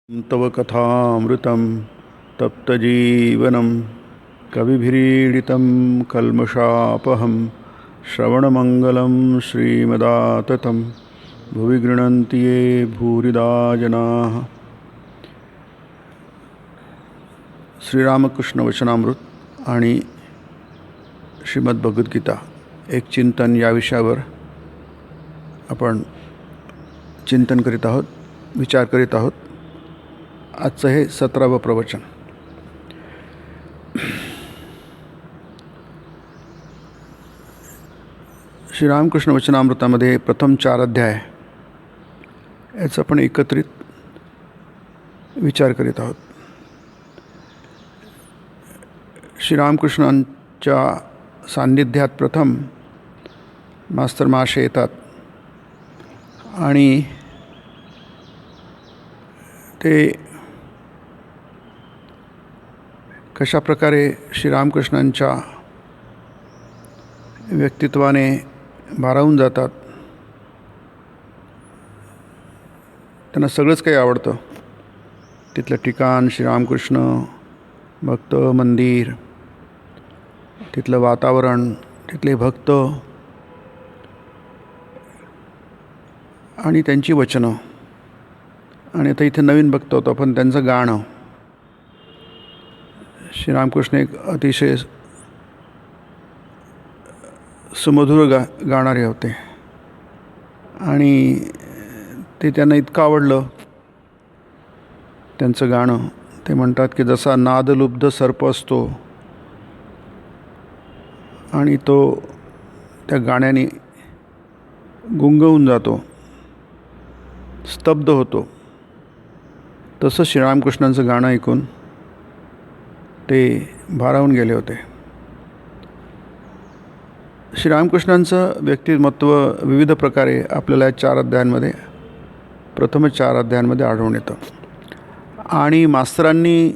तव कथामृतं तप्तजीवनं कविभिरीडितं कल्मषापहं श्रवणमङ्गलं श्रीमदाततं भुवि गृह्णन्ति ये भूरिदा जनाः। श्रीरामकृष्ण वचनामृत आणि श्रीमद भगवद्गीता एक चिंतन या विषयावर आपण चिंतन करीत आहोत, विचार करीत आहोत। आजचं हे 17वं प्रवचन। श्रीरामकृष्ण वचनामृतामध्ये प्रथम 4 अध्याय याचा आपण एकत्रित विचार करीत आहोत। श्रीरामकृष्णांच्या सान्निध्यात प्रथम मास्तर महाशय येतात आणि ते कशा प्रकारे श्रीरामकृष्णांच्या व्यक्तित्वाने भारावून जातात। त्यांना सगळंच काही आवडतं, तिथलं ठिकाण, श्रीरामकृष्ण भक्त मंदिर, तिथलं वातावरण, तिथले भक्त आणि त्यांची वचनं। आणि आता इथे नवीन भक्त होतो पण त्यांचं गाणं। श्रीरामकृष्ण एक अतिशय सुमधुर गाणारे होते आणि ते त्यांना इतकं आवडलं त्यांचं गाणं। ते म्हणतात की जसा नादलुब्ध सर्प असतो आणि तो त्या गाण्याने गुंग होऊन जातो, स्तब्ध होतो, तसं श्रीरामकृष्णांचं गाणं ऐकून ते भारावून गेले होते। श्रीरामकृष्णांचं व्यक्तिमत्व विविध प्रकारे आपल्याला 4 अध्यायांमध्ये, प्रथम 4 अध्यायांमध्ये आढळून येतं आणि मास्तरांनी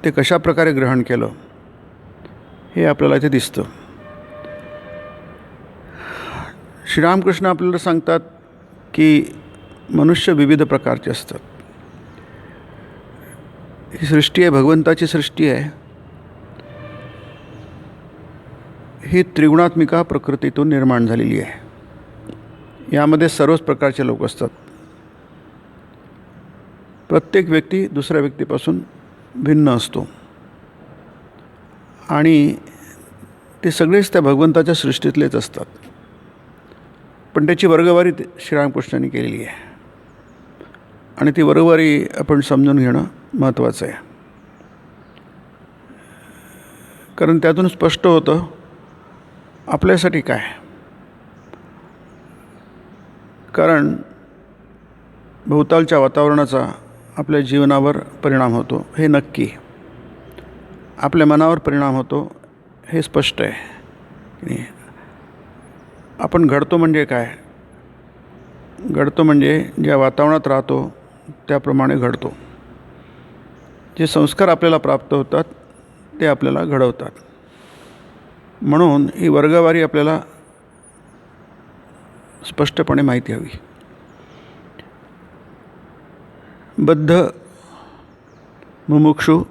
ते कशा प्रकारे ग्रहण केलं हे आपल्याला इथे दिसतं। श्रीरामकृष्ण आपल्याला सांगतात की मनुष्य विविध प्रकारचे असतात। ही सृष्टी आहे, भगवंताची सृष्टी आहे। ही त्रिगुणात्मिका प्रकृतीतून निर्माण झालेली आहे। यामध्ये सर्वच प्रकारचे लोक असतात। प्रत्येक व्यक्ती दुसऱ्या व्यक्तीपासून भिन्न असतो आणि ते सगळेच त्या भगवंताच्या सृष्टीतलेच असतात। पण त्याची वर्गवारी श्रीरामकृष्णांनी केलेली आहे आणि ती वर्गवारी आपण समजून घेणं महत्त्वाचं आहे, कारण त्यातून स्पष्ट होतं आपल्यासाठी काय। कारण भोवतालच्या वातावरणाचा आपल्या जीवनावर परिणाम होतो हे नक्की, आपल्या मनावर परिणाम होतो हे स्पष्ट आहे। आपण घडतो म्हणजे काय? घडतो म्हणजे ज्या वातावरणात राहतो त्याप्रमाणे घडतो। जे संस्कार आपल्याला प्राप्त होतात ते आपल्याला घडवतात। म्हणून ही वर्गवारी आपल्याला स्पष्टपणे माहिती हवी। बद्ध, मुमुक्षु,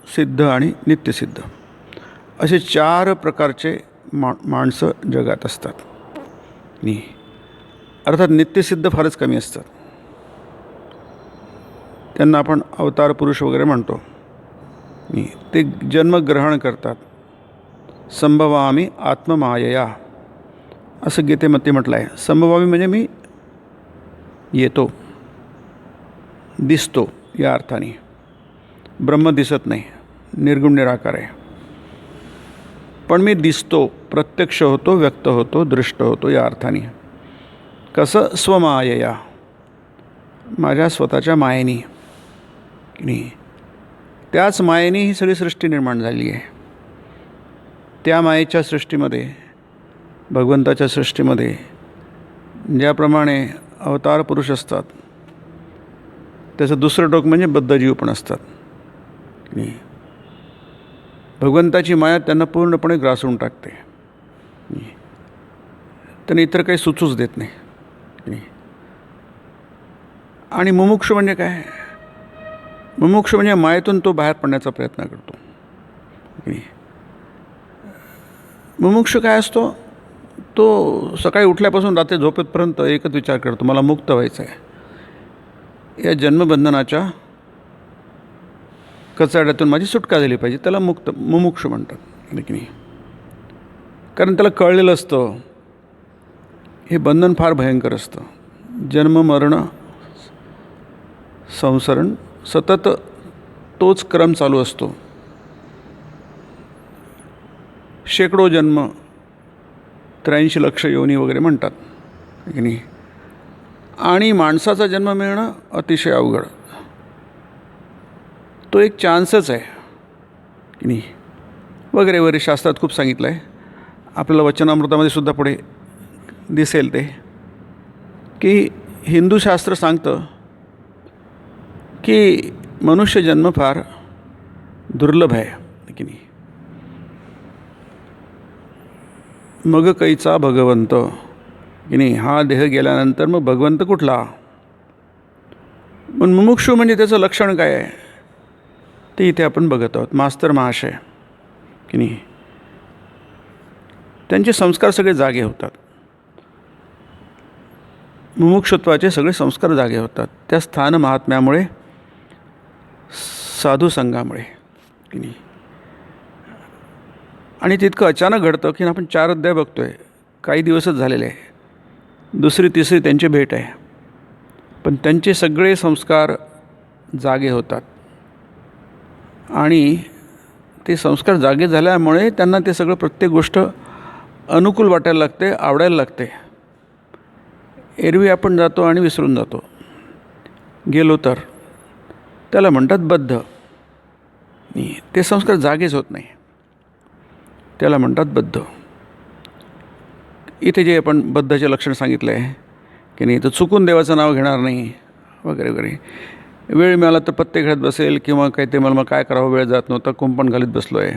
सिद्ध आणि नित्यसिद्ध असे 4 प्रकारचे माणसं जगात असतात। अर्थात नित्यसिद्ध फारच कमी असतात, त्यांना आपण अवतार पुरुष वगैरे म्हणतो। ते जन्मग्रहण करतात। संभवामी आत्ममायया असं गीतेमध्ये म्हटलं आहे। संभवामी म्हणजे मी येतो, दिसतो या अर्थाने। ब्रह्म दिसत नाही, निर्गुण निराकार आहे, पण मी दिसतो, प्रत्यक्ष होतो, व्यक्त होतो, दृष्ट होतो या अर्थाने। कसं? स्वमायया, माझ्या स्वतःच्या मायेने। त्याच मायेने ही सगळी सृष्टी निर्माण झाली आहे। त्या मायेच्या सृष्टीमध्ये, भगवंताच्या सृष्टीमध्ये ज्याप्रमाणे अवतार पुरुष असतात, त्याचं दुसरं टोक म्हणजे बद्धजीव पण असतात। भगवंताची माया त्यांना पूर्णपणे ग्रासून टाकते, त्यांना इतर काही सुचूच देत नाही। आणि मुमुक्षु म्हणजे काय? मुमुक्षु म्हणजे मायेतून तो बाहेर पडण्याचा प्रयत्न करतो. मुमुक्षु काय असतो? तो सकाळी उठल्यापासून रात्री झोपेपर्यंत एकच विचार करतो, मला मुक्त व्हायचं आहे. या जन्मबंधनाच्या कचाड्यातून माझी सुटका झाली पाहिजे. त्याला मुमुक्षु म्हणतात की नाही. कारण त्याला कळलेलं असतं हे बंधन फार भयंकर असतं. जन्म मरण संसरण सतत तोच क्रम चालू असतो. शेकडो जन्म, 83 लक्ष योनी वगैरे म्हणतात की नाही. आणि माणसाचा जन्म मिळणं अतिशय अवघड. तो एक चान्सच आहे की नाही वगैरे वगैरे शास्त्रात खूप सांगितलं आहे. आपल्याला वचनामृतामध्ये सुद्धा पुढे दिसेल ते की हिंदू शास्त्र सांगतं की मनुष्य जन्म फार दुर्लभ आहे की नाही. मग कैचा भगवंत की नाही. हा देह गेल्यानंतर मग भगवंत कुठला? पण मुमुक्षु म्हणजे त्याचं लक्षण काय आहे ते इथे आपण बघत आहोत. मास्तर महाशय की नाही, त्यांचे संस्कार सगळे जागे होतात. मुमुक्षुत्वाचे सगळे संस्कार जागे होतात त्या स्थान महात्म्यामुळे, साधू संघामुळे की नाही. आणि तितकं अचानक घडतं की आपण 4 अध्याय बघतो आहे, काही दिवसच झालेले आहे. दुसरी तिसरी त्यांची भेट आहे, पण त्यांचे सगळे संस्कार जागे होतात. आणि ते संस्कार जागे झाल्यामुळे त्यांना ते सगळं प्रत्येक गोष्ट अनुकूल वाटायला लागते, आवडायला लागते. एरवी आपण जातो आणि विसरून जातो. गेलो तर त्याला म्हणतात बद्ध. ते संस्कार जागेच होत नाही, त्याला म्हणतात बद्ध. इथे जे आपण बद्धचे लक्षण सांगितलं आहे की नाही, तर चुकून देवाचं नाव घेणार नाही वगैरे वगैरे. वेळ मिळाला तर पत्ते खेळत बसेल किंवा काहीतरी मला काय करावं, वेळ जात नव्हता, कुंपण घालीत बसलो आहे.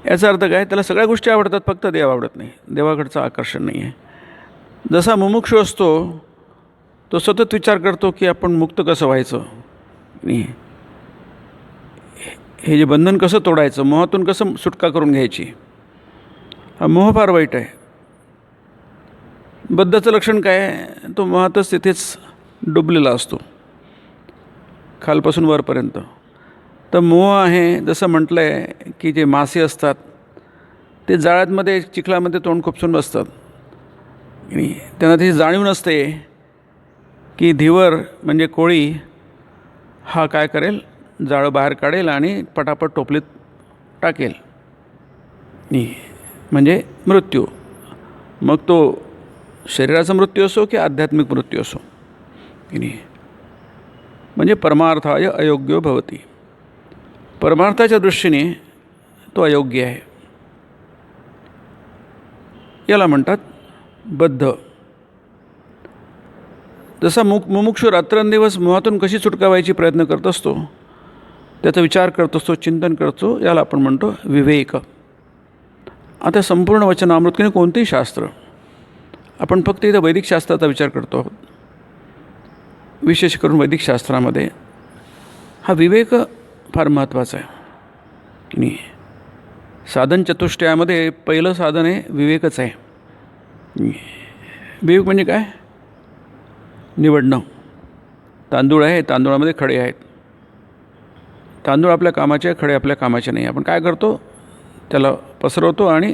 याचा अर्थ काय? त्याला सगळ्या गोष्टी आवडतात, फक्त देव आवडत नाही, देवाकडचं आकर्षण नाही आहे. जसा मुमुक्षु असतो तो सतत विचार करतो की आपण मुक्त कसं व्हायचं, हे जे बंधन कसं तोडायचं, मोहातून कसं सुटका करून घ्यायची. हा मोह फार वाईट आहे. बद्धचं लक्षण काय आहे? तो मोहातच तिथेच डुबलेला असतो खालपासून वरपर्यंत. तर मोह आहे, जसं म्हटलं आहे की जे मासे असतात ते जाळ्यामध्ये चिखलामध्ये तोंड खुपसून बसतात. त्यांना त्याची जाणीव नसते की धीवर म्हणजे कोळी हा काय करेल, जाळं बाहेर काढेल आणि पटापट टोपलीत टाकेल, म्हणजे मृत्यू. मग तो शरीराचा मृत्यू असो की आध्यात्मिक मृत्यू असो की नाही. म्हणजे परमार्थाय अयोग्यो भवती. परमार्थाच्या दृष्टीने तो अयोग्य आहे. याला म्हणतात बद्ध. जसा मुमुक्षु रात्रंदिवस मोहातून कशी सुटका व्हायची प्रयत्न करत असतो, त्याचा विचार करत असतो, चिंतन करतो, याला आपण म्हणतो विवेक. आता संपूर्ण वचनामृत किंवा कोणतेही शास्त्र, आपण फक्त इथं वैदिक शास्त्राचा विचार करतो आहोत. विशेष करून वैदिक शास्त्रामध्ये हा विवेक फार महत्त्वाचा आहे की नाही. साधन चतुष्टयामध्ये पहिलं साधन आहे विवेकच आहे. विवेक म्हणजे काय? निवडणं. तांदूळ आहे, तांदूळामध्ये खडे आहेत. तांदूळ आपल्या कामाचे, खडे आपल्या कामाचे नाही. आपण काय करतो? त्याला पसरवतो आणि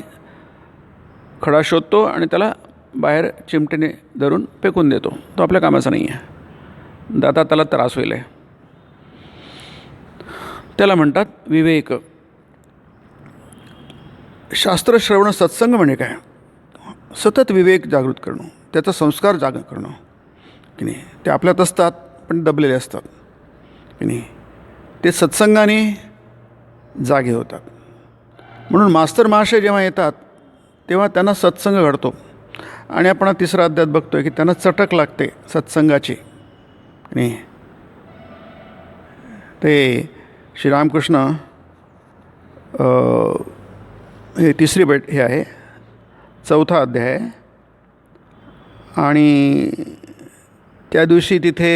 खडा शोधतो आणि त्याला बाहेर चिमटेने धरून फेकून देतो. तो आपल्या कामाचा नाही आहे, दाता त्याला त्रास होईल आहे. त्याला म्हणतात विवेक. शास्त्रश्रवण सत्संग म्हणजे काय? सतत विवेक जागृत करणं, त्याचा संस्कार जागृत करणं की नाही. ते आपल्यात असतात पण दबलेले असतात की नाही. ते सत्संगाने जागे होतात. म्हणून मास्तर महाशय जेव्हा येतात तेव्हा त्यांना सत्संग घडतो. आणि आपण तिसरा अध्यायात बघतो आहे की त्यांना चटक लागते सत्संगाची नाही. ते श्रीरामकृष्ण हे तिसरी भेट हे आहे, 4था अध्याय आहे. आणि त्या दिवशी तिथे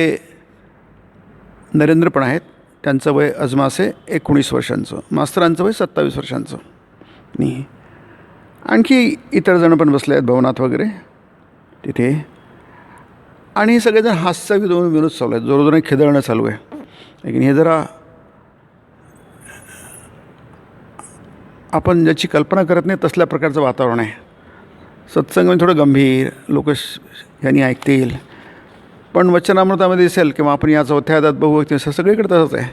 नरेंद्र पण आहेत, त्यांचं वय अजमासे 19 वर्षांचं, मास्तरांचं वय 27 वर्षांचं. आणि आणखी इतर जण पण बसले आहेत भवनात वगैरे तिथे. आणि सगळेजण हास्य विनोद चालू आहेत, जोरजोराने खिदळणं चालू आहे. लेकिन हे जरा आपण ज्याची कल्पना करत नाही तसल्या प्रकारचं वातावरण आहे. सत्संग म्हणजे थोडं गंभीर, लोक ह्यांनी ऐकतील. पण वचनामृतामध्ये दिसेल किंवा आपण या 4थ्या अध्यायात बघू की सगळीकडे तसंच आहे.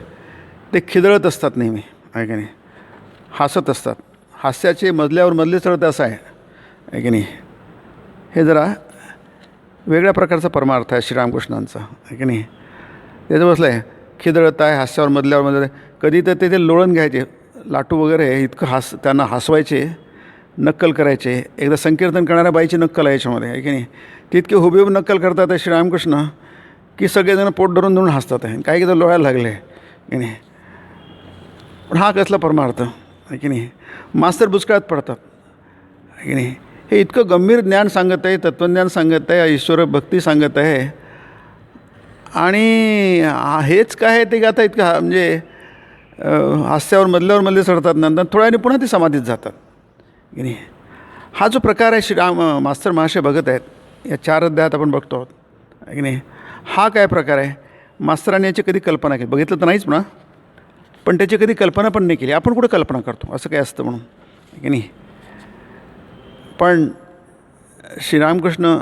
ते खिदळत असतात नेहमी, आहे की नाही, हसत असतात. हास्याचे मजल्यावर मजले चढत असं आहे की नाही. हे जरा वेगळ्या प्रकारचा परमार्थ आहे श्रीरामकृष्णांचा, आहे की नाही. त्याचं बसलं आहे खिदळत आहे, हास्यावर मधल्यावर मधले. कधी तर ते लोळण घ्यायचे, लाटू वगैरे इतकं त्यांना हसवायचे, नक्कल करायचे. एकदा संकीर्तन करणाऱ्या बाईची नक्कल आहे याच्यामध्ये, आहे की नाही. तितके हुबेहूब नक्कल करतात आहे श्रीरामकृष्ण की सगळेजण पोट धरून धरून हसतात आहे, काही तर लोळायला लागले, की नाही. पण हा कसला परमार्थ, आहे की नाही. मास्तर बुचकळ्यात पडतात, आहे की नाही. हे इतकं गंभीर ज्ञान सांगत आहे, तत्त्वज्ञान सांगत आहे, ईश्वर भक्ती सांगत आहे. आणि हेच काय आहे ते आता इतकं म्हणजे हास्यावर मधल्यावर मधले चढतात, नंतर थोड्याने पुन्हा ते समाधीत जातात, की नाही. हा जो प्रकार आहे मास्तर महाशय बघत आहेत, या 4 अध्यायात आपण बघतो आहोत, आहे की नाही. हा काय प्रकार आहे, मास्तरांनी याची कधी कल्पना केली, बघितलं तर नाहीच म्हणा, पण त्याची कधी कल्पना पण नाही केली. आपण कुठं कल्पना करतो असं काय असतं म्हणून, आहे की नाही. पण श्रीरामकृष्ण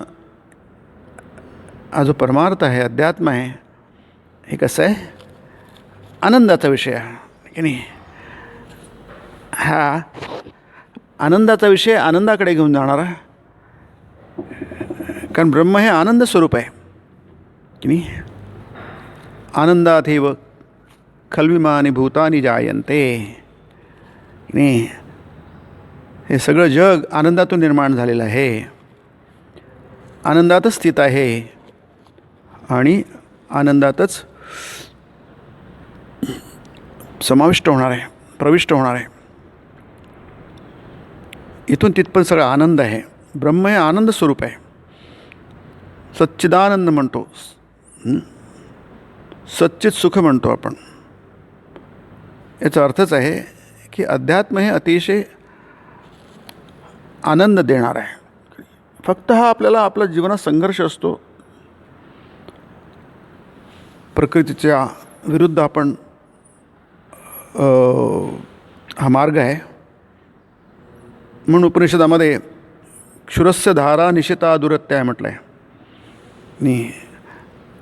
हा जो परमार्थ आहे, अध्यात्म आहे, हे कसं आहे, आनंदाचा विषय आहे, की नाही. हा आनंदाचा विषय आनंदाकडे घेऊन जाणारा, कारण ब्रह्म हे आनंद स्वरूप आहे, की नाही. आनंदाथैव खल्विमानी भूतानी जायन्ते, की नाही. हे सगळं जग आनंदातून निर्माण झालेलं आहे, आनंदातच स्थित आहे आणि आनंदातच समाविष्ट होणार आहे, प्रविष्ट होणार आहे. इथून तिथपर्यंत सगळा आनंद आहे. ब्रह्म हे आनंद स्वरूप आहे, सच्चिदानंद म्हणतो, सच्चित सुख म्हणतो आपण. याचा अर्थच आहे की अध्यात्म हे अतिशय आनंद देणार आहे. फक्त हा आपल्याला आपला जीवनात संघर्ष असतो, प्रकृतीच्या विरुद्ध आपण हा मार्ग आहे. म्हणून उपनिषदामध्ये क्षुरस्य धारा निशिता दुरत्या म्हटलं आहे. आणि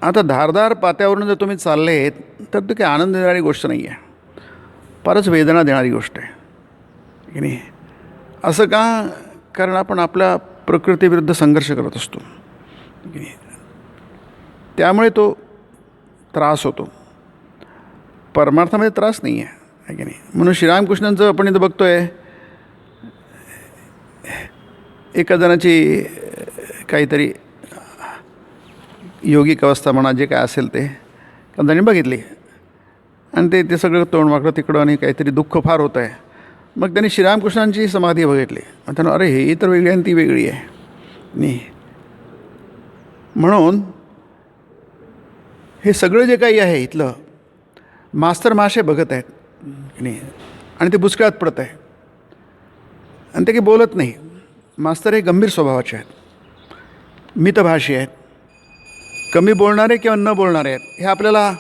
आता धारदार पात्यावरून जर तुम्ही चालले तर ते काही आनंद देणारी गोष्ट नाही आहे, फारच वेदना देणारी गोष्ट आहे, की नाही. असं का, कारण आपण आपल्या प्रकृतीविरुद्ध संघर्ष करत असतो, की नाही. त्यामुळे तो त्रास होतो. परमार्थामध्ये त्रास नाही आहे, की नाही. म्हणून श्रीरामकृष्णांचं आपण इथं बघतो आहे, एका जणाची काहीतरी योगिक अवस्था म्हणा, जे काय असेल ते त्यांनी बघितली आणि ते सगळं तोंड वाकडं तिकडं आणि काहीतरी दुःख फार होतं आहे. मग त्यांनी श्रीरामकृष्णांची समाधी बघितली आणि त्यांना अरे ही तर वेगळी आणि ती वेगळी आहे, नाही. म्हणून हे सगळं जे काही आहे इथलं मास्तर महाशय बघत आहेत, नाही. आणि ते बुचकळ्यात पडत आहे आणि ते काही बोलत नाही. मास्तर हे गंभीर स्वभावाचे आहेत, मितभाषी आहेत, कमी बोलणारे किंवा न बोलणारे आहेत. हे आपल्याला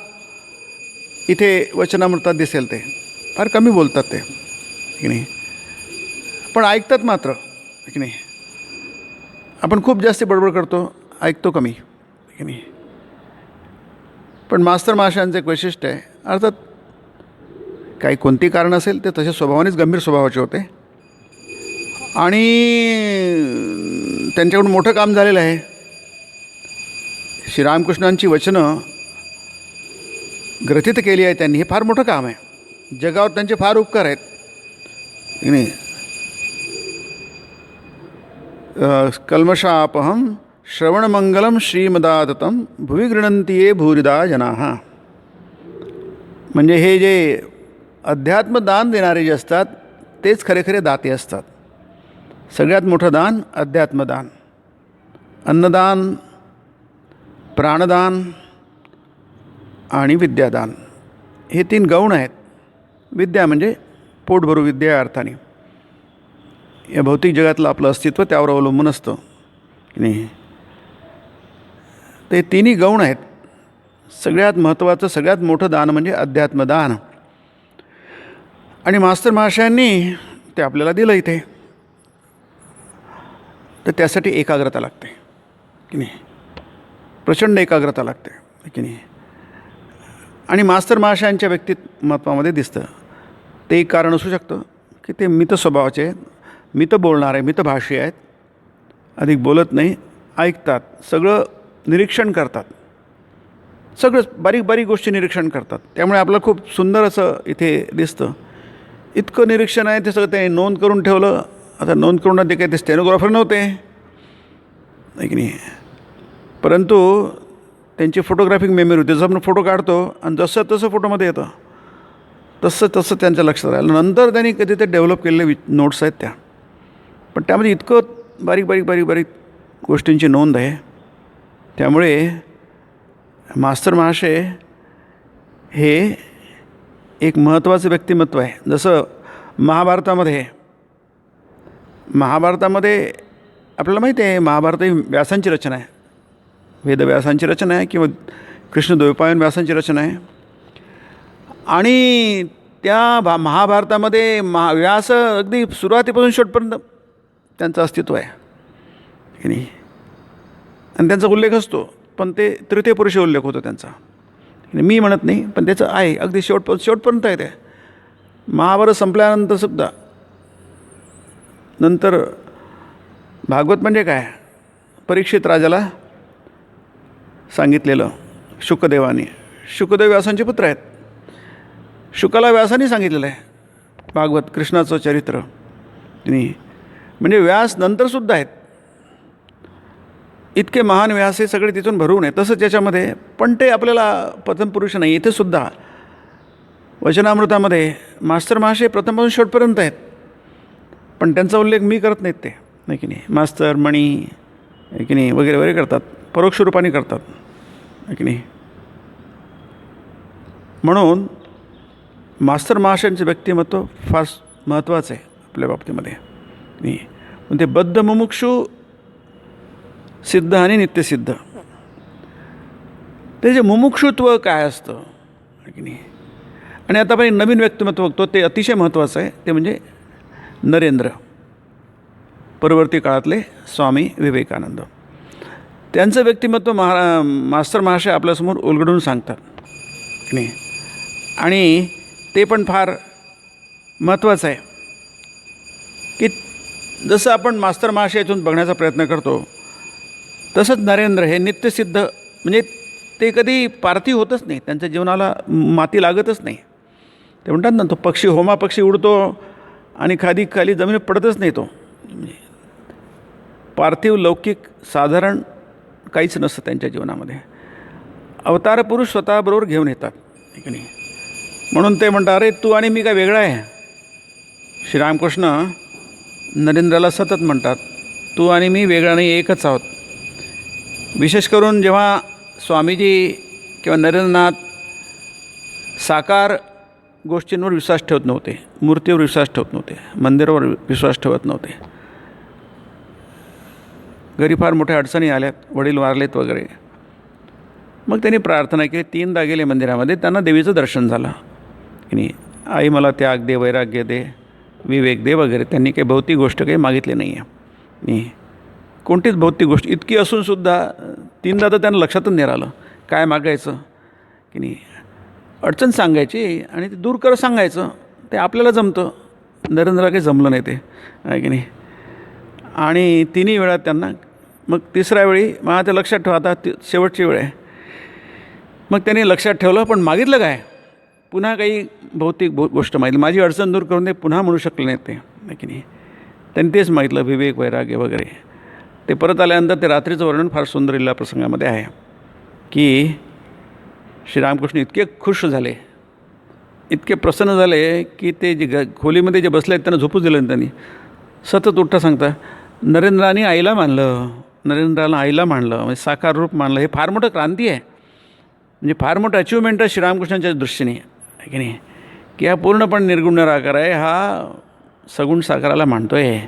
इथे वचनामृतात दिसेल, ते फार कमी बोलतात ते, की नाही. पण ऐकतात मात्र, की नाही. आपण खूप जास्त बडबड करतो, ऐकतो कमी, की नाही. पण मास्तर महाशयांचं एक वैशिष्ट्य आहे, अर्थात काही कोणती कारण असेल ते तसे स्वभावानेच गंभीर स्वभावाचे होते आणि त्यांच्याकडून मोठं काम झालेलं आहे. श्रीरामकृष्णांची वचनं ग्रथित केली आहे त्यांनी, हे फार मोठं काम आहे. जगावर त्यांचे फार उपकार आहेत, की नाही. कल्मषापहम श्रवणमंगलम श्रीमदाततं भुवि गृह्णन्ति ये भूरिदा जनाः. म्हणजे हे जे अध्यात्मदान देणारे जे असतात तेच खरे खरे दाते असतात. सगळ्यात मोठं दान अध्यात्मदान, अन्नदान, प्राणदान, आणि विद्यादान हे 3 गौण आहेत. विद्या म्हणजे पोटभरू विद्या या अर्थाने. या भौतिक जगातलं आपलं अस्तित्व त्यावर अवलंबून असतं की नाही. ते 3ही गौण आहेत. सगळ्यात महत्त्वाचं सगळ्यात मोठं दान म्हणजे अध्यात्मदान. आणि मास्तर महाशयांनी ते आपल्याला दिलं इथे. तर त्यासाठी एकाग्रता लागते की नाही, प्रचंड एकाग्रता लागते की नाही. आणि मास्तर महाशयांच्या व्यक्तिमत्वामध्ये दिसतं. ते एक कारण असू शकतं की ते मित स्वभावाचे आहेत, मित बोलणारे, मितभाषी आहेत. अधिक बोलत नाही, ऐकतात, सगळं निरीक्षण करतात, सगळं बारीक बारीक गोष्टी निरीक्षण करतात. त्यामुळे आपलं खूप सुंदर असं इथे दिसतं. इतकं निरीक्षण आहे ते सगळं ते नोंद करून ठेवलं. आता नोंद करून ते काही ते स्टेनोग्राफर नव्हते की नाही, परंतु त्यांची फोटोग्राफिक मेमरी होती. जसं आपण फोटो काढतो आणि जसं तसं फोटोमध्ये येतं तसं तसं त्यांच्या लक्षात राहिलं. नंतर त्यांनी कधी ते डेव्हलप केलेले नोट्स आहेत त्या, पण त्यामध्ये इतकं बारीक बारीक बारीक बारीक गोष्टींची नोंद आहे. त्यामुळे मास्तर महाशय हे एक महत्त्वाचं व्यक्तिमत्व आहे. जसं महाभारतामध्ये आपल्याला माहिती आहे, महाभारत ही व्यासांची रचना आहे, वेदव्यासांची रचना आहे किंवा कृष्णद्वैपायन व्यासांची रचना आहे. आणि त्या महाभारतामध्ये व्यास अगदी सुरुवातीपासून शेवटपर्यंत त्यांचं अस्तित्व आहे की नाही. आणि त्यांचा उल्लेख असतो, पण ते तृतीय पुरुषी उल्लेख होतो त्यांचा. मी म्हणत नाही, पण त्याचं आहे अगदी शेवटपर्यंत आहे ते. महाभारत संपल्यानंतर सुद्धा नंतर भागवत म्हणजे काय, परीक्षित राजाला सांगितलेलं शुकदेवाने. शुकदेव व्यासांचे पुत्र आहेत. शुकाला व्यासाने सांगितलेलं आहे भागवत, कृष्णाचं चरित्र. म्हणजे व्यास नंतरसुद्धा आहेत. इतके महान व्यास हे सगळे तिथून भरून आहे. तसंच याच्यामध्ये पण ते आपल्याला प्रथमपुरुष नाही. इथे सुद्धा वचनामृतामध्ये मास्तर महाशय प्रथमपासून शेवटपर्यंत आहेत, पण त्यांचा उल्लेख मी करत नाहीत ते, नाही की नाही. मास्तर, मणी आहे की नाही, वगैरे वगैरे करतात, परोक्ष रूपाने करतात, आहे की नाही. म्हणून मास्तर महाशयांचं व्यक्तिमत्व फार महत्त्वाचं आहे आपल्या बाबतीमध्ये. नाही पण ते बद्ध मुमुक्षू, सिद्ध आणि नित्यसिद्ध. ते जे मुमुक्षुत्व काय असतं, आहे की नाही. आणि आता आपण नवीन व्यक्तिमत्व बघतो, ते अतिशय महत्त्वाचं आहे. ते म्हणजे नरेंद्र, परवर्ती काळातले स्वामी विवेकानंद. त्यांचं व्यक्तिमत्व मास्तर महाशय आपल्यासमोर उलगडून सांगतात की नाही. आणि ते पण फार महत्त्वाचं आहे की जसं आपण मास्तर महाशयातून बघण्याचा प्रयत्न करतो, तसंच नरेंद्र हे नित्यसिद्ध. म्हणजे ते कधी पार्थी होतच नाही, त्यांच्या जीवनाला माती लागतच नाही. ते म्हणतात ना, तो पक्षी होमा पक्षी उडतो आणि खाली जमिनीत पडतच नाही. तो पार्थिव लौकिक साधारण काहीच नसतं त्यांच्या जीवनामध्ये. अवतार पुरुष स्वतःबरोबर घेऊन येतात, की नाही. म्हणून ते म्हणतात, अरे तू आणि मी काय वेगळा आहे. श्रीरामकृष्ण नरेंद्राला सतत म्हणतात, तू आणि मी वेगळा नाही, एकच आहोत. विशेष करून जेव्हा स्वामीजी किंवा नरेंद्रनाथ साकार गोष्टींवर विश्वास ठेवत नव्हते, मूर्तीवर विश्वास ठेवत नव्हते, मंदिरावर विश्वास ठेवत नव्हते. घरी फार मोठ्या अडचणी आल्यात, वडील वारलेत वगैरे. मग त्यांनी प्रार्थना केली. 3दा गेले मंदिरामध्ये, त्यांना देवीचं दर्शन झालं की नाही. आई मला त्याग दे, वैराग्य दे, विवेक दे वगैरे. त्यांनी काही भौतिक गोष्ट काही मागितली नाही आहे. नाही कोणतीच भौतिक गोष्ट इतकी असूनसुद्धा 3दा तर त्यांना लक्षातच नाही राहिलं काय मागायचं की नाही. अडचण सांगायची आणि ते दूर कर सांगायचं, ते आपल्याला जमतं. नरेंद्रला काही जमलं नाही ते, आहे की नाही. आणि 3ही वेळा त्यांना, मग 3ऱ्या वेळी मला ते लक्षात ठेवा, आता शेवटची वेळ आहे. मग त्यांनी लक्षात ठेवलं, पण मागितलं काय, पुन्हा काही भौतिक गोष्ट मागितली. माझी अडचण दूर करून ते पुन्हा म्हणू शकले नाहीत ते, आहे की नाही. त्यांनी तेच मागितलं, विवेक, वैराग्य वगैरे. ते परत आल्यानंतर ते रात्रीचं वर्णन फार सुंदर लीला प्रसंगामध्ये आहे की श्रीरामकृष्ण इतके खुश झाले, इतके प्रसन्न झाले की ते जे खोलीमध्ये जे बसले आहेत त्यांना झोपूच दिलं. त्यांनी सतत उठता सांगता, नरेंद्राने आईला मानलं, नरेंद्राला आईला मानलं, म्हणजे साकार रूप मानलं. हे फार मोठं क्रांती आहे म्हणजे फार मोठं अचिव्हमेंट आहे श्रीरामकृष्णांच्या दृष्टीने, आहे की नाही, की हा पूर्णपणे निर्गुण निराकार आहे, हा सगुण साकाराला मानतो आहे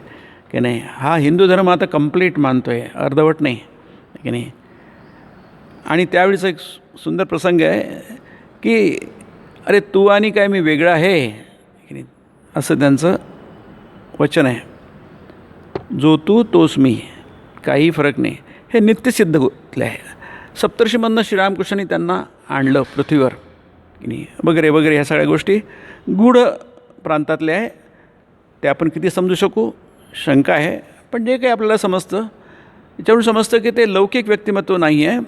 की नाही, हा हिंदू धर्म आता कंप्लीट मानतो आहे, अर्धवट नाही, आहे की नाही. आणि त्यावेळीचा एक सुंदर प्रसंग आहे की अरे तू आणि काय मी वेगळा आहे की नाही, असं त्यांचं वचन आहे. जो तू तोच मी, काही फरक नाही, हे नित्यसिद्ध गोतले आहे. सप्तर्षीमधनं श्रीरामकृष्णांनी त्यांना आणलं पृथ्वीवर की नाही, वगैरे वगैरे ह्या सगळ्या गोष्टी गूढ प्रांतातल्या आहे. ते आपण किती समजू शकू शंका आहे, पण जे काही आपल्याला समजतं याच्यावरून समजतं की ते लौकिक व्यक्तिमत्व नाही आहे,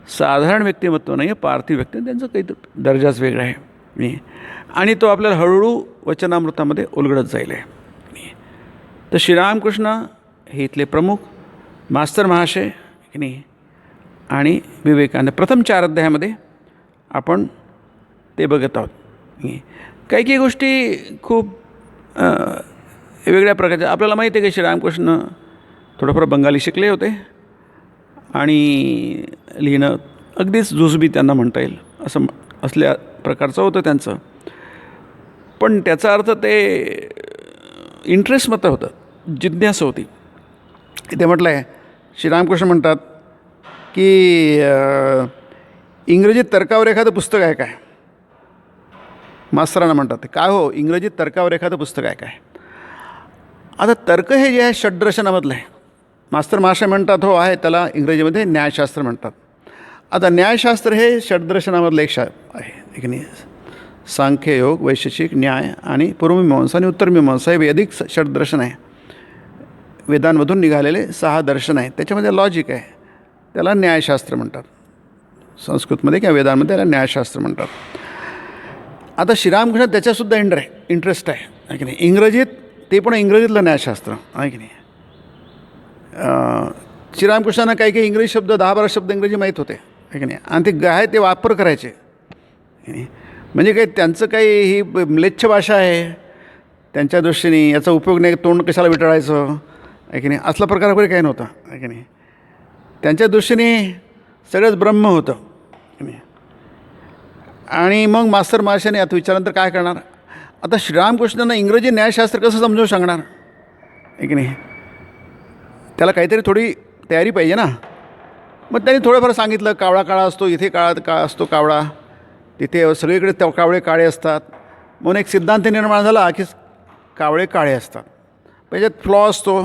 साधारण व्यक्तिमत्व नाही आहे, पार्थिव व्यक्ती, त्यांचं काही दर्जाच वेगळा आहे. आणि तो आपल्याला हळूहळू वचनामृतामध्ये उलगडत जाईल आहे. तर श्रीरामकृष्ण हे इथले प्रमुख मास्तर महाशय की नाही, आणि विवेकानंद प्रथम 4 अध्यायामध्ये आपण ते बघत आहोत. काही काही गोष्टी खूप वेगळ्या प्रकारच्या. आपल्याला माहिती आहे की श्रीरामकृष्ण थोडंफार बंगाली शिकले होते आणि लिहिणं अगदीच जुजबी त्यांना म्हणता येईल असं असल्या प्रकारचं होतं त्यांचं. पण त्याचा अर्थ ते इंटरेस्टमध्ये होतं, जिज्ञासा होती. ते म्हटलं आहे, श्रीरामकृष्ण म्हणतात की इंग्रजीत तर्कावर एखादं पुस्तक आहे काय. मास्तरांना म्हणतात, काय हो इंग्रजीत तर्कावर एखादं पुस्तक आहे काय. आता तर्क हे जे आहे षड्दर्शनामधलं आहे. मास्तर महाशय म्हणतात हो आहे, त्याला इंग्रजीमध्ये न्यायशास्त्र म्हणतात. आता न्यायशास्त्र हे षड्दर्शनामधलं एक आहे की नाही. सांख्य, योग, वैशेषिक, न्याय आणि पूर्वमीमांसा आणि उत्तरमीमांसा हे वैदिक षड्दर्शन आहे. वेदांमधून निघालेले 6 दर्शन आहेत, त्याच्यामध्ये लॉजिक आहे, त्याला न्यायशास्त्र म्हणतात. संस्कृतमध्ये किंवा वेदांमध्ये त्याला न्यायशास्त्र म्हणतात. आता श्रीरामकृष्ण त्याच्यासुद्धा इंटरेस्ट आहे की नाही. इंग्रजीत ते पण इंग्रजीतलं न्यायशास्त्र आहे की नाही. श्रीरामकृष्णांना काही काही इंग्रजी शब्द 10-12 शब्द इंग्रजी माहीत होते आहे की नाही, आणि ते आहे ते वापर करायचे. म्हणजे काही त्यांचं काही ही म्लेच्छ भाषा आहे त्यांच्या दृष्टीने, याचा उपयोग नाही, तोंड कशाला विटाळायचं आहे की नाही, असला प्रकार वगैरे काही नव्हता आहे की नाही. त्यांच्या दृष्टीने सगळंच ब्रह्म होतं की नाही. आणि मग मास्तर महाशयाने आता विचारल्यानंतर काय करणार. आता श्रीरामकृष्णांना इंग्रजी न्यायशास्त्र कसं समजावून सांगणार आहे की नाही. त्याला काहीतरी थोडी तयारी पाहिजे ना. मग त्यांनी थोडंफार सांगितलं, कावळा काळा असतो, इथे काळा असतो कावळा, तिथे सगळीकडे त्या कावळे काळे असतात. म्हणून एक सिद्धांत निर्माण झाला की कावळे काळे असतात. त्याच्यात फ्लॉ असतो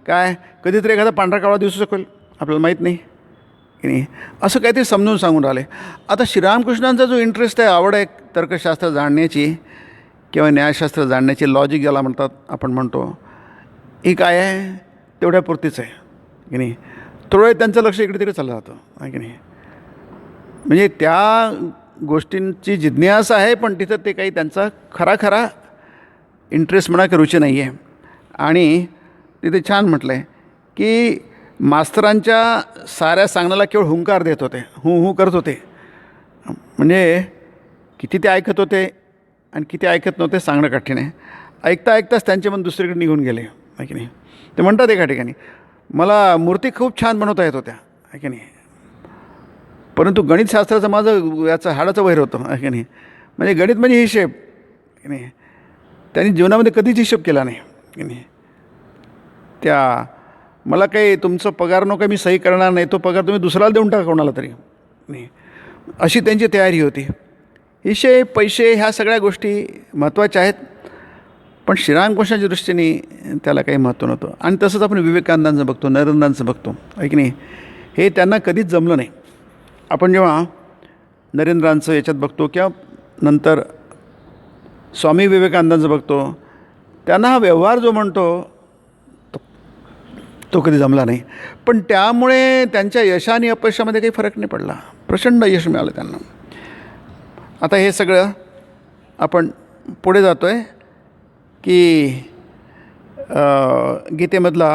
काय, कधीतरी एखादा पांढरा कावळा दिसू शकेल, आपल्याला माहीत नाही की नाही. असं काहीतरी समजून सांगून राहिले. आता श्रीरामकृष्णांचा जो इंटरेस्ट आहे, आवड आहे तर्कशास्त्र जाणण्याची किंवा न्यायशास्त्र जाणण्याची, लॉजिक ज्याला म्हणतात आपण म्हणतो, ही काय आहे तेवढ्यापुरतीच आहे की नाही. थोडं त्यांचं लक्ष इकडे तिकडे चाललं जातं आहे की नाही. म्हणजे त्या गोष्टींची जिज्ञासा आहे, पण तिथं ते काही त्यांचा खरा इंटरेस्ट म्हणा की रुची नाही आहे. आणि तिथे छान म्हटलं आहे की मास्तरांच्या साऱ्या सांगण्याला केवळ हुंकार देत होते, हू करत होते. म्हणजे किती ते ऐकत होते आणि किती ऐकत नव्हते सांगणं कठीण आहे. ऐकताच त्यांचे मन दुसरीकडे निघून गेले आहे की नाही. ते म्हणतात एका ठिकाणी, मला मूर्ती खूप छान बनवता येत होत्या आहे की नाही, परंतु गणितशास्त्राचं माझं याचं हाडाचं वैर होतं आहे की नाही. म्हणजे गणित म्हणजे हिशेब की नाही, त्यांनी जीवनामध्ये कधीच हिशेब केला नाही की नाही. त्या मला काही तुमचं पगार नको, मी सही करणार नाही, तो पगार तुम्ही दुसऱ्याला देऊन टाका कोणाला तरी नाही, अशी त्यांची तयारी होती. हिशेब, पैसे ह्या सगळ्या गोष्टी महत्त्वाच्या आहेत, पण श्रीरामकृष्णाच्या दृष्टीने त्याला काही महत्त्व नव्हतं. आणि तसंच आपण विवेकानंदांचं बघतो, नरेंद्रांचं बघतो आहे की नाही. हे त्यांना कधीच जमलं नाही. आपण जेव्हा नरेंद्रांचं याच्यात बघतो किंवा नंतर स्वामी विवेकानंदांचं बघतो, त्यांना हा व्यवहार जो म्हणतो तो कधी जमला नाही. पण त्यामुळे त्यांच्या यश आणि अपयशामध्ये काही फरक नाही पडला, प्रचंड यश मिळालं त्यांना. आता हे सगळं आपण पुढे जातो आहे की गीतेमधला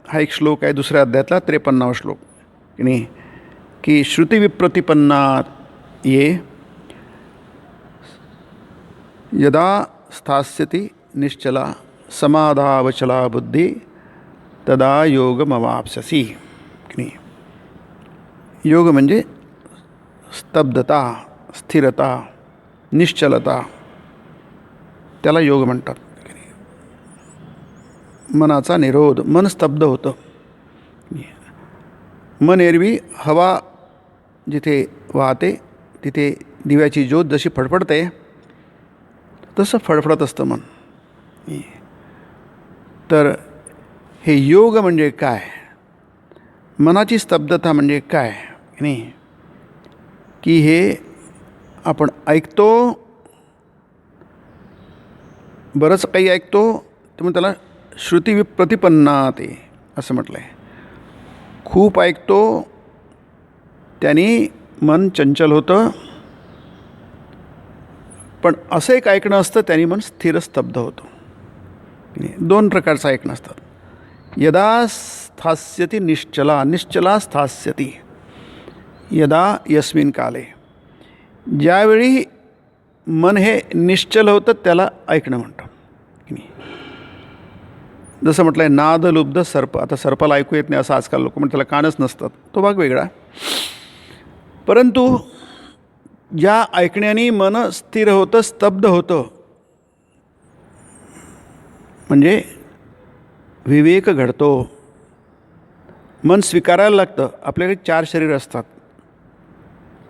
हा एक श्लोक आहे, 2ऱ्या अध्यायातला 53वा श्लोक की नाही, की श्रुतिविप्रतिपन्नात् ये यदा स्थास्यति निश्चला समाधावचला बुद्धी तदा योगमवाप्स्यसि की नाही. योग म्हणजे स्तब्धता, स्थिरता, निश्चलता, त्याला योग म्हणतात. मनाचा निरोध, मन स्तब्ध होतं. मन एरवी हवा जिथे वाहते तिथे दिव्याची ज्योत जशी फडफडते तसं फडफडत असतं मन. तर हे योग म्हणजे काय, मनाची स्तब्धता म्हणजे काय नाही, की हे आपण ऐकतो, बरंच काही ऐकतो, त्यामुळे त्याला श्रुतिप्रतिपन्नात असं म्हटलं आहे. खूप ऐकतो त्यांनी मन चंचल होतं, पण असं एक ऐकणं असतं त्यांनी मन स्थिर स्तब्ध होतं. दोन प्रकारचं ऐकणं असतं. यदा स्थास्यती निश्चला, निश्चला स्थास्यती, यदा यस्मिन काले, ज्यावेळी मन हे निश्चल होतं त्याला ऐकणं म्हणतं. जसं म्हटलं आहे नादलुब्ध सर्प. आता सर्पाला ऐकू येत नाही असं आजकाल लोक म्हणतात, त्याला कानच नसतात, तो भाग वेगळा. परंतु ज्या ऐकण्याने मन स्थिर होतं, स्तब्ध होतं, म्हणजे विवेक घडतो, मन स्वीकारायला लागतं. आपल्याकडे 4 शरीर असतात.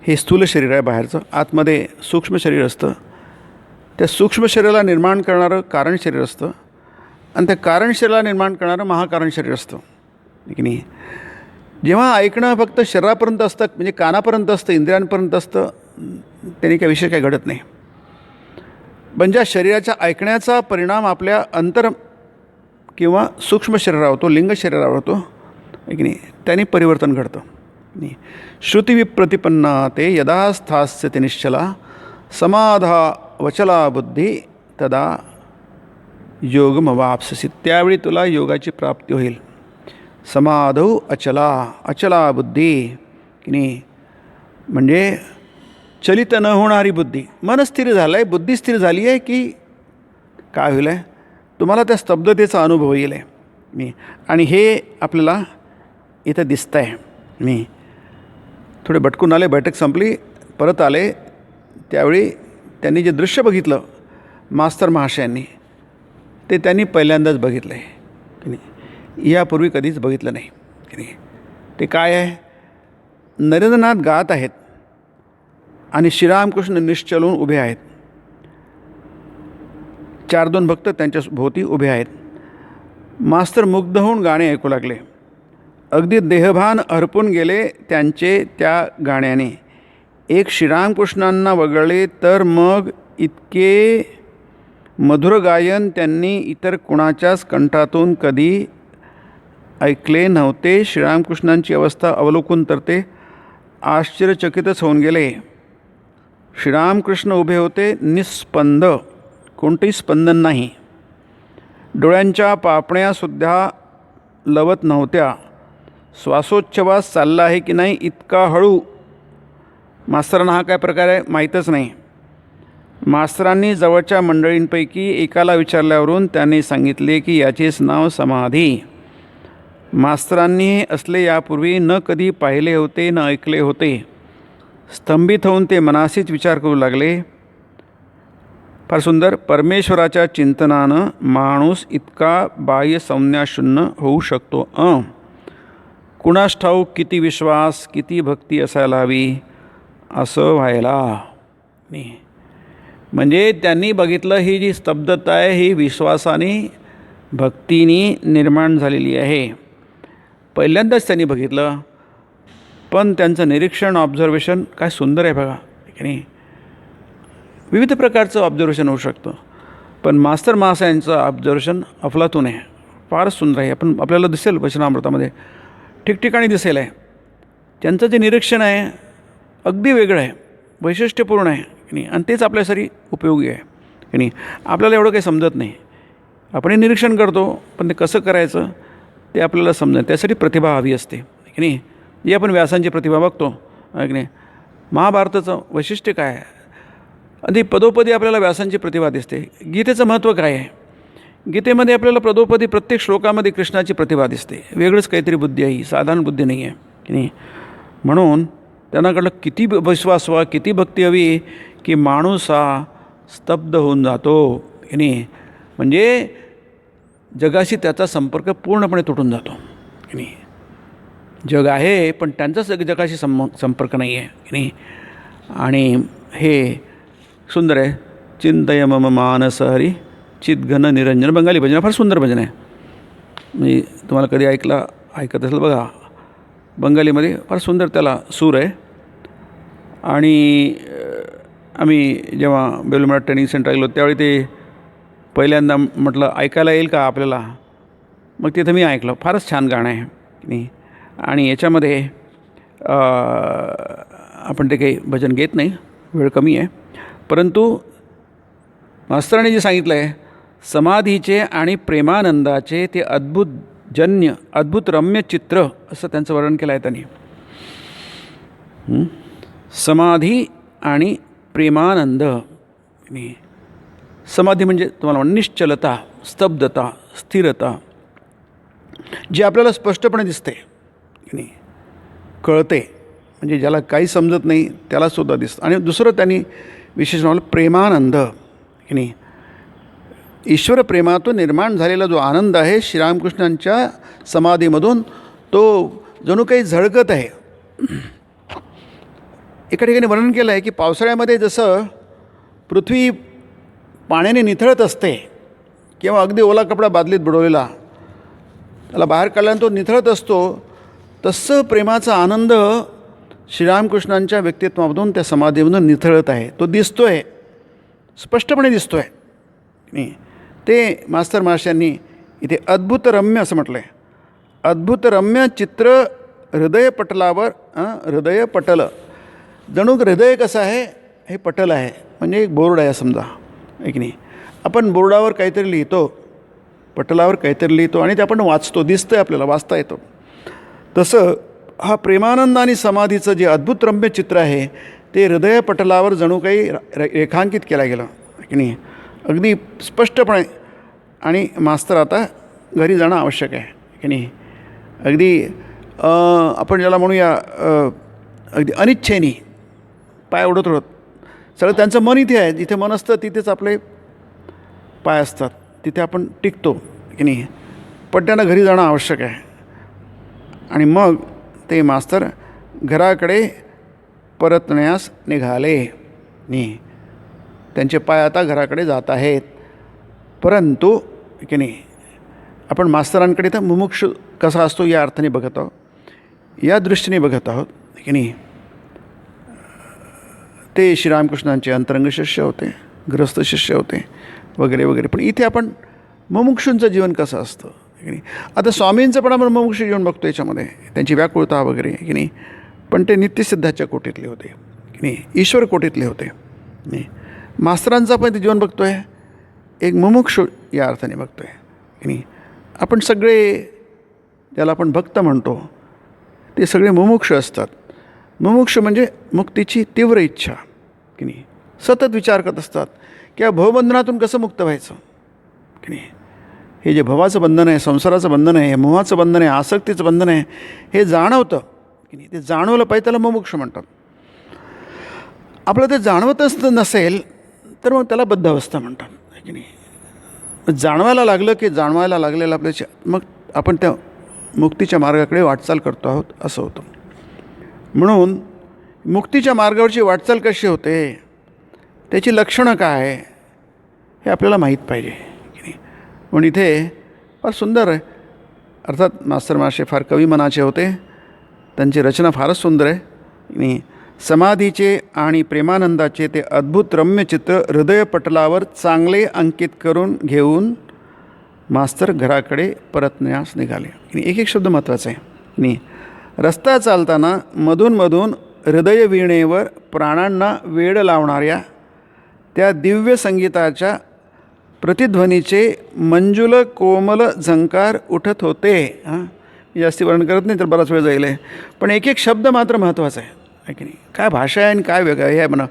हे स्थूल शरीर आहे बाहेरचं, आतमध्ये सूक्ष्म शरीर असतं. त्या सूक्ष्म शरीराला निर्माण करणारं कारण शरीर असतं आणि त्या कारण शरीराला निर्माण करणारं महाकारण शरीर असतं, की नाही. जेव्हा ऐकणं फक्त शरीरापर्यंत असतं, म्हणजे कानापर्यंत असतं, इंद्रियांपर्यंत असतं, त्यांनी काही विषय काही घडत नाही. पण ज्या शरीराच्या ऐकण्याचा परिणाम आपल्या अंतर किंवा सूक्ष्म शरीरावर होतो, लिंग शरीरावर होतो, की नाही, त्यांनी परिवर्तन घडतं. श्रुतिविप्रतिपन्ना ते यदा स्थास्यते निश्चला समाधा वचला बुद्धी तदा योगमवाप्स्यसि, त्यावेळी तुला योगाची प्राप्ती होईल. समाधौ अचला, अचला बुद्धी, की नाही, म्हणजे चलित न होणारी बुद्धी. मन स्थिर झालं आहे, बुद्धी स्थिर झाली आहे, की काय होईल आहे, तुम्हाला त्या स्तब्धतेचा अनुभव येईल आहे. मी आणि हे आपल्याला इथं दिसतं आहे. मी थोडे भटकून आले, बैठक संपली, परत आले, त्यावेळी त्यांनी जे दृश्य बघितलं मास्तर महाशयांनी, ते त्यांनी पहिल्यांदाच बघितलं आहे, की नाही, यापूर्वी कधीच बघितलं नाही, की नाही. ते काय आहे, नरेंद्रनाथ गात आहेत आणि श्रीरामकृष्ण निश्चलून उभे आहेत. 4-2 भक्त त्यांच्या भोवती उभे आहेत. मास्तर मुग्ध होऊन गाणे ऐकू लागले. अगदी देहभान हरपून गेले त्यांचे त्या गाण्याने. एक श्रीरामकृष्णांना वगळले तर मग इतके मधुर गायन त्यांनी इतर कुणाच्याच कंठातून कधी ऐकले नव्हते. श्रीरामकृष्णांची अवस्था अवलोकून तर ते आश्चर्यचकितच होऊन गेले. श्रीरामकृष्ण उभे होते निस्पंद, कोणतेही स्पंदन नाही. डोळ्यांच्या पापण्यासुद्धा लवत नव्हत्या. श्वासोच्छवास चालला आहे की नाही इतका हळू मास्तरांना हा काय प्रकार आहे माहीतच नाही. मास्तरांनी जवळच्या मंडळींपैकी एकाला विचारल्यावरून त्याने सांगितले की याचेच नाव समाधी. मास्तरांनी असले यापूर्वी न कधी पाहिले होते न ऐकले होते. स्तंभित होऊन ते मनासीच विचार करू लागले. फार सुंदर. परमेश्वराच्या चिंतनानं माणूस इतका बाह्य संज्ञाशून्य होऊ शकतो. कुणास ठाऊक किती विश्वास किती भक्ती असायला हवी असं व्हायला नाही. म्हणजे त्यांनी बघितलं ही जी स्तब्धता आहे ही विश्वासाने भक्तीने निर्माण झालेली आहे. पहिल्यांदाच त्यांनी बघितलं, पण त्यांचं निरीक्षण ऑब्झर्वेशन काय सुंदर आहे बघा, की नाही. विविध प्रकारचं ऑब्झर्वेशन होऊ शकतं, पण मास्तर महाशयांचं ऑब्झर्वेशन अफलातून आहे, फारच सुंदर आहे. आपण आपल्याला दिसेल वचनामृतामध्ये ठिकठिकाणी दिसेल आहे. त्यांचं जे निरीक्षण आहे अगदी वेगळं आहे, वैशिष्ट्यपूर्ण आहे, की नाही. आणि तेच आपल्यासाठी उपयोगी आहे, की नाही. आपल्याला एवढं काही समजत नाही, आपण हे निरीक्षण करतो, पण ते कसं करायचं ते आपल्याला समजत. त्यासाठी प्रतिभा हवी असते, की नाही. जी आपण व्यासांची प्रतिभा बघतो, की नाही. महाभारताचं वैशिष्ट्य काय आहे, आधी पदोपदी आपल्याला व्यासांची प्रतिभा दिसते. गीतेचं महत्त्व काय आहे, गीतेमध्ये आपल्याला पदोपदी प्रत्येक श्लोकामध्ये कृष्णाची प्रतिभा दिसते. वेगळंच काहीतरी बुद्धी आहे, ही साधारण बुद्धी नाही आहे, की नाही. म्हणून त्यांनाकडलं किती विश्वास हवा, किती भक्ती हवी की माणूस हा स्तब्ध होऊन जातो की नाही. म्हणजे जगाशी त्याचा संपर्क पूर्णपणे तुटून जातो की नाही. जग आहे पण त्यांचाच जगाशी संपर्क नाही आहे की नाही. आणि हे सुंदर आहे. चिंतय मम मानस हरी चितघन निरंजन. बंगाली भजन फार सुंदर भजन आहे. मी तुम्हाला कधी ऐकत असेल बघा. बंगालीमध्ये फार सुंदर त्याला सूर आहे. आणि आम्ही जेव्हा बेलुमळा ट्रेनिंग सेंटर गेलो त्यावेळी ते पहिल्यांदा म्हटलं ऐकायला येईल का आपल्याला. मग तिथं मी ऐकलं. फारच छान गाणं आहे नाही. आणि याच्यामध्ये आपण ते काही भजन घेत नाही, वेळ कमी आहे. परंतु मास्तरांनी जे सांगितलं आहे समाधीचे आणि प्रेमानंदाचे ते अद्भुत रम्य चित्र असं त्यांचं वर्णन केलं आहे त्यांनी. समाधी आणि प्रेमानंद. समाधी म्हणजे तुम्हाला निश्चलता, स्तब्धता, स्थिरता जी आपल्याला स्पष्टपणे दिसते की नाही, कळते. म्हणजे ज्याला काही समजत नाही त्यालासुद्धा दिसतं. आणि दुसरं त्यांनी विशेष नाव प्रेमानंद की नाही. ईश्वर प्रेमातून निर्माण झालेला जो आनंद आहे श्रीरामकृष्णांच्या समाधीमधून तो जणू काही झळकत आहे. एका ठिकाणी वर्णन केलं आहे की पावसाळ्यामध्ये जसं पृथ्वी पाण्याने निथळत असते किंवा अगदी ओला कपडा बादलीत बुडवलेला त्याला बाहेर काढल्यानं तो निथळत असतो, तसं प्रेमाचा आनंद श्रीरामकृष्णांच्या व्यक्तित्वामधून त्या समाधीमधून निथळत आहे. तो दिसतो आहे, स्पष्टपणे दिसतो आहे नाही. ते मास्तर महाशयांनी इथे अद्भुत रम्य असं म्हटलं आहे. अद्भुत रम्य चित्र हृदयपटलावर. हृदयपटल जणू हृदय कसं आहे हे पटल आहे. म्हणजे एक बोर्ड आहे समजा आहे की नाही. आपण बोर्डावर काहीतरी लिहितो, पटलावर काहीतरी लिहितो आणि ते आपण वाचतो, दिसतं आहे आपल्याला, वाचता येतो. तसं हा प्रेमानंद आणि समाधीचं जे अद्भुत रम्य चित्र आहे ते हृदयपटलावर जणू काही रेखांकित केलं गेलं की नाही, अगदी स्पष्टपणे. आणि मास्तर आता घरी जाणं आवश्यक आहे की नाही. अगदी आपण ज्याला म्हणूया अगदी अनिच्छेने पाय उडत राहत. सगळं त्यांचं मन इथे आहे. जिथे मन असतं तिथेच आपले पाय असतात, तिथे आपण टिकतो की नाही. पण त्यांना घरी जाणं आवश्यक आहे. आणि मग ते मास्तर घराकडे परतण्यास निघाले नाही. त्यांचे पाय आता घराकडे जात आहेत. परंतु की नाही आपण मास्तरांकडे तर मुमुक्षु कसा असतो या अर्थाने बघत आहोत, या दृष्टीने बघत आहोत की नाही. ते श्रीरामकृष्णांचे अंतरंग शिष्य होते, गृहस्थ शिष्य होते वगैरे वगैरे. पण इथे आपण मुमुक्षूंचं जीवन कसं असतं की नाही. आता स्वामींचं पण आपण मुमुक्षू जीवन बघतो याच्यामध्ये, त्यांची व्याकुळता वगैरे की नाही. पण ते नित्यसिद्धाच्या कोटीतले होते की नाही, ईश्वर कोटीतले होते नाही. मास्तरांचं आपण ते जीवन बघतो आहे एक मुमुक्षू या अर्थाने बघतो आहे की नाही. आपण सगळे ज्याला आपण भक्त म्हणतो ते सगळे मुमुक्षू असतात. मुमुक्षू म्हणजे मुक्तीची तीव्र इच्छा की नाही. सतत विचार करत असतात की या भवबंधनातून कसं मुक्त व्हायचं की नाही. हे जे भवाचं बंधन आहे, संसाराचं बंधन आहे, मोहाचं बंधन आहे, आसक्तीचं बंधन आहे, हे जाणवतं की नाही. ते जाणवलं पाहिजे, त्याला मुमुक्षू म्हणतात. आपलं ते जाणवतच नसेल तर मग त्याला बद्धावस्था म्हणतात की नाही. जाणवायला लागलं की जाणवायला लागलेलं आपल्या मग आपण त्या मुक्तीच्या मार्गाकडे वाटचाल करतो आहोत असं होतं. म्हणून मुक्तीच्या मार्गावरची वाटचाल कशी होते, त्याची लक्षणं काय हे आपल्याला माहीत पाहिजे की नाही. म्हणून इथे फार सुंदर आहे. अर्थात मास्तर महाशय फार कवी मनाचे होते, त्यांची रचना फारच सुंदर आहे आणि समाधीचे आणि प्रेमानंदाचे ते अद्भुत रम्य चित्र हृदयपटलावर चांगले अंकित करून घेऊन मास्तर घराकडे परतण्यास निघाले. एक एक शब्द महत्त्वाचा आहे नाही. रस्ता चालताना मधून हृदयवीणेवर प्राणांना वेड लावणाऱ्या त्या दिव्य संगीताच्या प्रतिध्वनीचे मंजुल कोमल झंकार उठत होते. मी जास्ती वर्णन करत नाही तर बराच वेळ जाईल आहे, पण एक एक शब्द मात्र महत्त्वाचा आहे की नाही. काय भाषा आहे आणि काय वेगळं हे आहे म्हणा,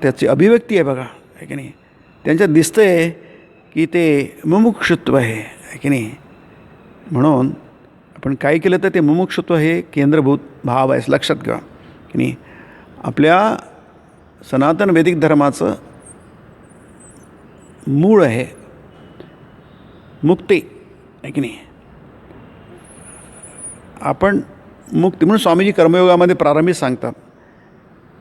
त्याची अभिव्यक्ती आहे बघा आहे की नाही. त्यांच्यात दिसतं आहे की ते मुमुक्षुत्व आहे की नाही. म्हणून आपण काय केलं तर ते मुमुक्षुत्व हे केंद्रभूत भाव आहे, लक्षात घ्या. की नाही. आपल्या सनातन वैदिक धर्माचं मूळ आहे मुक्ती, आहे की नाही. आपण मुक्ती म्हणून स्वामीजी कर्मयोगामध्ये प्रारंभी सांगतात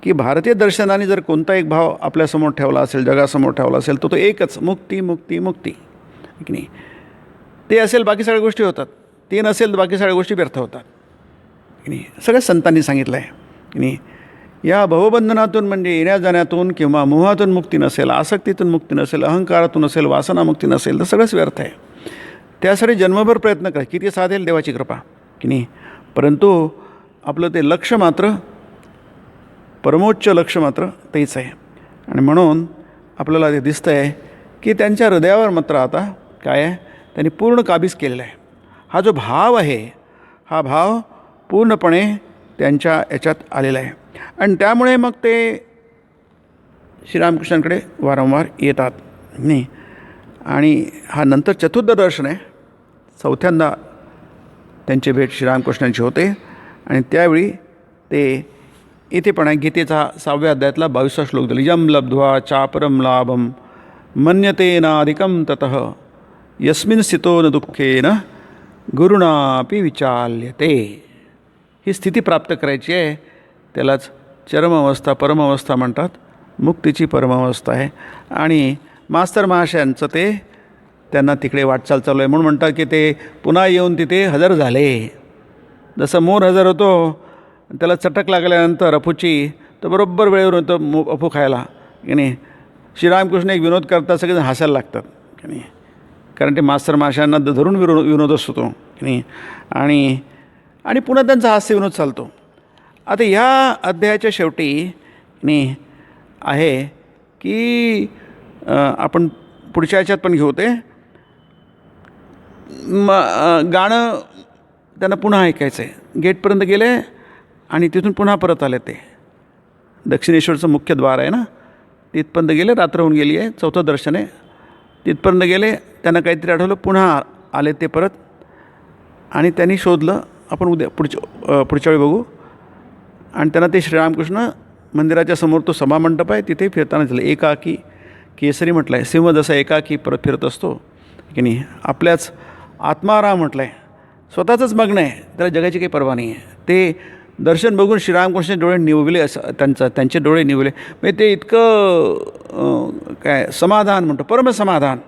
की भारतीय दर्शनाने जर कोणता एक भाव आपल्यासमोर ठेवला असेल, जगासमोर ठेवला असेल, तो एकच, मुक्ती मुक्ती मुक्ती, आहे की नाही. ते असेल बाकी सगळ्या गोष्टी होतात, ते नसेल तर बाकी सगळ्या गोष्टी व्यर्थ होतात, की नाही. सगळ्या संतांनी सांगितलं आहे की नाही. या भवबंधनातून म्हणजे येण्या जाण्यातून किंवा मोहातून मुक्ती नसेल, आसक्तीतून मुक्ती नसेल, अहंकारातून नसेल, वासनामुक्ती नसेल तर सगळंच व्यर्थ आहे. त्यासाठी जन्मभर प्रयत्न करा, किती साधेल देवाची कृपा, की नाही. परंतु आपलं ते लक्ष मात्र, परमोच्च लक्ष मात्र तेच आहे. आणि म्हणून आपल्याला ते दिसतं आहे की त्यांच्या हृदयावर मात्र आता काय आहे, त्यांनी पूर्ण काबीज केलेला आहे. हा जो भाव आहे, हा भाव पूर्णपणे त्यांच्या याच्यात आलेला आहे. आणि त्यामुळे मग ते श्रीरामकृष्णांकडे वारंवार येतात, नाही. आणि हा नंतर चतुर्थ दर्शन आहे, चौथ्यांदा त्यांची भेट श्रीरामकृष्णांची होते. आणि त्यावेळी ते इथे पण आहे गीतेचा 6व्या अध्यायातला 22वा श्लोक दिला. यम लब्ध्वा चापरम लाभम मन्यते नाधिकं ततः यस्मिन् स्थितो न दुःखेन गुरुणापि विचाल्यते. ही स्थिती प्राप्त करायची आहे, त्यालाच चरमावस्था परमावस्था म्हणतात, मुक्तीची परमावस्था आहे. आणि मास्तर महाशयांचं ते त्यांना तिकडे वाटचाल चालू आहे म्हणून म्हणतात की ते पुन्हा येऊन तिथे हजर झाले. जसं मोर हजर होतो, त्याला चटक लागल्यानंतर अफूची, तर बरोबर वेळेवर होतं अफू खायला, की नाही. श्रीरामकृष्ण एक विनोद करतात, सगळेजण हसायला लागतात, की नाही. कारण ते मास्तर माशांना धरून विनोद असतो, की नाही. आणि पुन्हा त्यांचा हास्य विनोद चालतो. आता ह्या अध्यायाच्या शेवटी नाही आहे की आपण पुढच्या ह्याच्यात पण घेऊ, ते गाणं त्यांना पुन्हा ऐकायचं आहे. गेटपर्यंत गेले आणि तिथून पुन्हा परत आले. ते दक्षिणेश्वरचं मुख्य द्वार आहे ना, तिथपर्यंत गेले, रात्र होऊन गेली आहे, चौथं दर्शन आहे. तिथपर्यंत गेले, त्यांना काहीतरी आठवलं, पुन्हा आले ते परत. आणि त्यांनी शोधलं, आपण उद्या पुढच्या वेळी बघू. आणि त्यांना ते श्रीरामकृष्ण मंदिराच्या समोर तो सभामंडप आहे, तिथे फिरताना झालं. एकाकी केसरी म्हटलं आहे, सिंह जसा एकाकी परत फिरत असतो, की नाही. आपल्याच आत्माराम म्हटलं आहे, स्वतःचंच मग्न आहे, त्याला जगाची काही पर्वा नाही आहे. ते दर्शन बघून श्रीरामकृष्ण डोळे निवले, असं त्यांचे डोळे निवले. म्हणजे ते इतकं काय समाधान म्हणतो, परमसमाधान,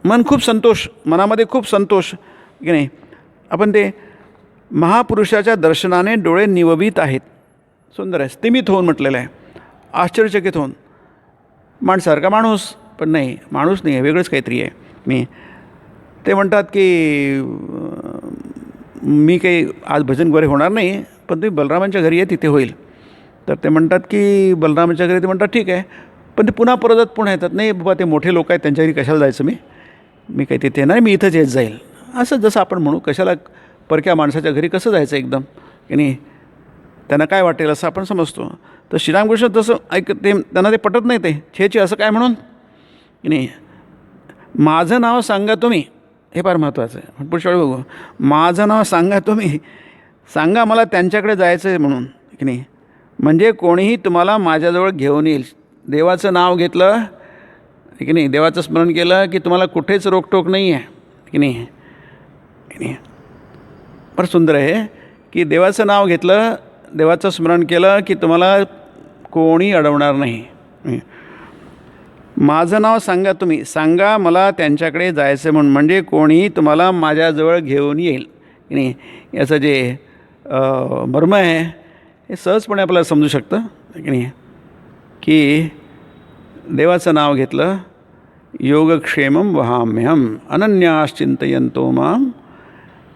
मन खूप संतोष, मनामध्ये खूप संतोष, की नाही. आपण ते महापुरुषाच्या दर्शनाने डोळे निववित आहेत, सुंदर आहे, स्तिमित होऊन म्हटलेलं आहे, आश्चर्यचकित होऊन. माणसारखा माणूस, पण नाही, माणूस नाही आहे, वेगळंच काहीतरी आहे. मी ते म्हणतात की मी काही आज भजन वगैरे होणार नाही, पण तुम्ही बलरामांच्या घरी आहे, तिथे होईल. तर ते म्हणतात की बलरामांच्या घरी, ते म्हणतात ठीक आहे, पण ते पुन्हा येतात. नाही बाबा, ते मोठे लोक आहेत, त्यांच्या घरी कशाला जायचं, मी काही तिथे नाही, मी इथंच येत जाईल. असं जसं आपण म्हणू, कशाला परक्या माणसाच्या घरी कसं जायचं एकदम, की नाही. त्यांना काय वाटेल असं आपण समजतो. तर श्रीरामकृष्ण तसं त्यांना ते पटत नाही. ते छे असं काय म्हणून, की नाही. माझं नाव सांगा तुम्ही, हे फार महत्त्वाचं आहे. पुढच्या वेळी बघू. माझं नाव सांगा तुम्ही, सांगा मला त्यांच्याकडे जायचं आहे म्हणून, की नाही. म्हणजे कोणीही तुम्हाला माझ्याजवळ घेऊन येईल. देवाचं नाव घेतलं, की नाही, देवाचं स्मरण केलं की तुम्हाला कुठेच रोकटोक नाही आहे, की नाही. फार सुंदर आहे की देवाचं नाव घेतलं, देवाचं स्मरण केलं की तुम्हाला कोणी अडवणार नाही. माझं नाव सांगा तुम्ही, सांगा मला त्यांच्याकडे जायचं म्हणून, म्हणजे कोणीही तुम्हाला माझ्याजवळ घेऊन येईल, की नाही. याचं जे मर्म आहे हे सहजपणे आपल्याला समजू शकतं, की नाही. की देवाचं नाव घेतलं, योगक्षेमं वहाम्यहम अनन्याश्चिंतयन्तो माम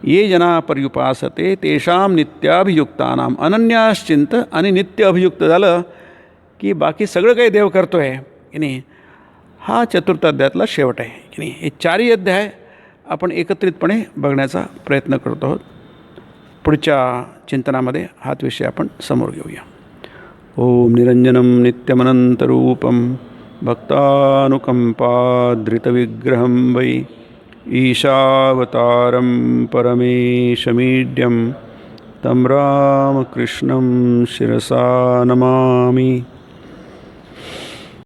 ये जना पर्युपासते तेषां नित्याभियुक्तानाम. अनन्याश्चिंत आणि नित्य अभियुक्त झालं की बाकी सगळं काही देव करतो आहे, की नाही. हा चतुर्थ अध्यायातला शेवट आहे, की नाही. हे चारही अध्याय आपण एकत्रितपणे बघण्याचा प्रयत्न करतो आहोत. पुढच्या चिंतनामध्ये हाच विषय आपण समोर घेऊया. ओम निरंजनं नित्यमनंतरूपं भक्तानुकंपाधृतविग्रहं वै ईशावतारं परमेशमीड्यं तं रामकृष्णं शिरसा नमामि.